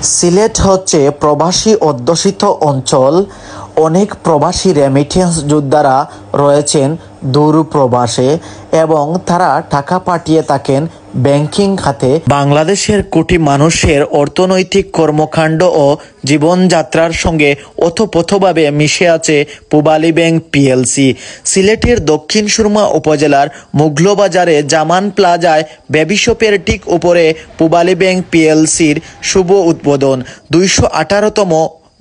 সিলেট হচ্ছে প্রবাসী অধ্যুষিত অঞ্চল। অনেক প্রবাসী রেমিটেন্স যোদ্ধারা রয়েছেন দূর প্রবাসে এবং তারা টাকা পাঠিয়ে থাকেন ব্যাংকিং খাতে। বাংলাদেশের কোটি মানুষের অর্থনৈতিক কর্মকাণ্ড ও জীবনযাত্রার সঙ্গে ওতপ্রোতভাবে মিশে আছে পূবালী ব্যাংক পিএলসি। সিলেটের দক্ষিণ সুরমা উপজেলার মুগলবাজারে জামান প্লাজায় বেবি শপের ঠিক উপরে পূবালী ব্যাংক পিএলসির শুভ উদ্বোধন। 218তম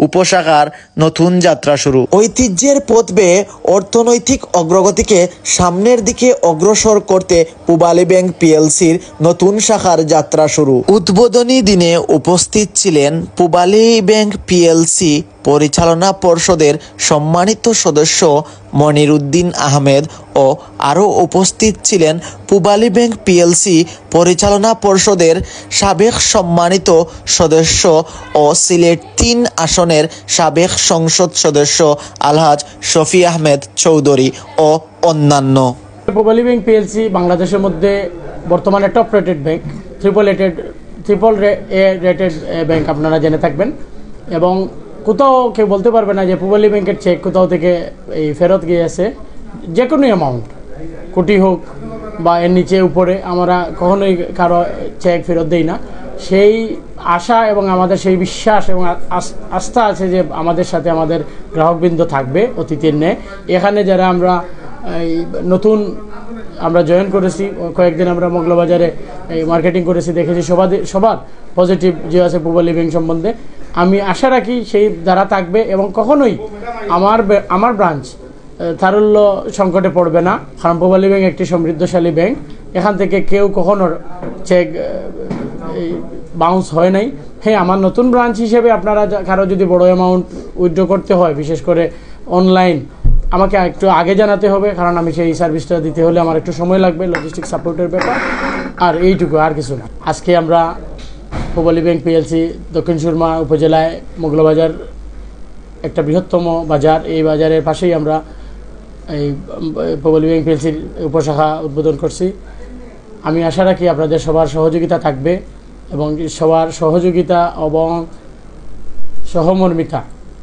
উপশাখার নতুন যাত্রা শুরু। ঐতিহ্যের পথ বেয়ে অর্থনৈতিক অগ্রগতিকে সামনের দিকে অগ্রসর করতে পূবালী ব্যাংক পিএলসির নতুন শাখার যাত্রা শুরু। উদ্বোধনী দিনে উপস্থিত ছিলেন পূবালী ব্যাংক পিএলসি পরিচালনা পর্ষদের সম্মানিত সদস্য মনির উদ্দিন আহমেদ ও আরও উপস্থিত ছিলেন পূবালী ব্যাংক পিএলসি পরিচালনা পর্ষদের সাবেক সম্মানিত সদস্য ও সিলেট 3 আসনের সাবেক সংসদ সদস্য আলহাজ শফি আহমেদ চৌধুরী ও অন্যান্য। পূবালী ব্যাংক পিএলসি বাংলাদেশের মধ্যে বর্তমানে top rated bank, triple A rated bank আপনারা জেনে থাকবেন। এবং কোথাও কেউ বলতে পারবে না যে পূবালী ব্যাংকের চেক কোথাও থেকে এই ফেরত গিয়েছে। যে কোনো অ্যামাউন্ট, কোটি হোক বা এর নিচে উপরে, আমরা কখনোই কারো চেক ফেরত দেই না। সেই আশা এবং আমাদের সেই বিশ্বাস এবং আস্থা আছে যে আমাদের সাথে আমাদের গ্রাহকবৃন্দ থাকবে অতীতের ন্যায়। এখানে যারা আমরা নতুন জয়েন করেছি, কয়েকদিন আমরা মগলবাজারে মার্কেটিং করেছি, দেখেছি সবার পজিটিভ যে আছে পূবালী ব্যাংক সম্বন্ধে। আমি আশা রাখি সেই দ্বারা থাকবে এবং কখনোই আমার ব্রাঞ্চ তারল্য সংকটে পড়বে না, কারণ পূবালী ব্যাংক একটি সমৃদ্ধশালী ব্যাংক। এখান থেকে কেউ কখনো চেক বাউন্স হয় নাই। হ্যাঁ, আমার নতুন ব্রাঞ্চ হিসেবে আপনারা কারো যদি বড় অ্যামাউন্ট উইথড্র করতে হয়, বিশেষ করে অনলাইন, আমাকে একটু আগে জানাতে হবে, কারণ আমি সেই সার্ভিসটা দিতে হলে আমার একটু সময় লাগবে, লজিস্টিক সাপোর্টের ব্যাপার। আর এইটুকু, আর কিছু না। আজকে আমরা পূবালী ব্যাংক পিএলসি দক্ষিণ সুরমা উপজেলায় মগলবাজার একটা বৃহত্তম বাজার, এই বাজারের পাশেই আমরা এই পূবালী ব্যাংক পিএলসির উপশাখা উদ্বোধন করছি। আমি আশা রাখি আপনাদের সবার সহযোগিতা থাকবে এবং সবার সহযোগিতা এবং সহমর্মিতা,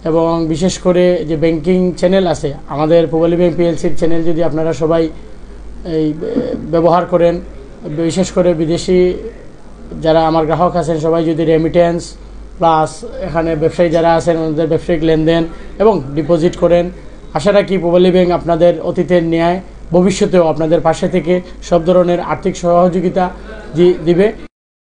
এবং বিশেষ করে যে ব্যাংকিং চ্যানেল আছে আমাদের পূবালী ব্যাংক পিএলসির চ্যানেল, যদি আপনারা সবাই এই ব্যবহার করেন, বিশেষ করে বিদেশি যারা আমার গ্রাহক আছেন সবাই যদি রেমিটেন্স প্লাস এখানে ব্যবসায়ী যারা আছেন ওনাদের ব্যবসায়িক লেনদেন এবং ডিপোজিট করেন, আশা রাখি পূবালী ব্যাংক আপনাদের অতীতের ন্যায় ভবিষ্যতেও আপনাদের পাশে থেকে সব ধরনের আর্থিক সহযোগিতা দিবে।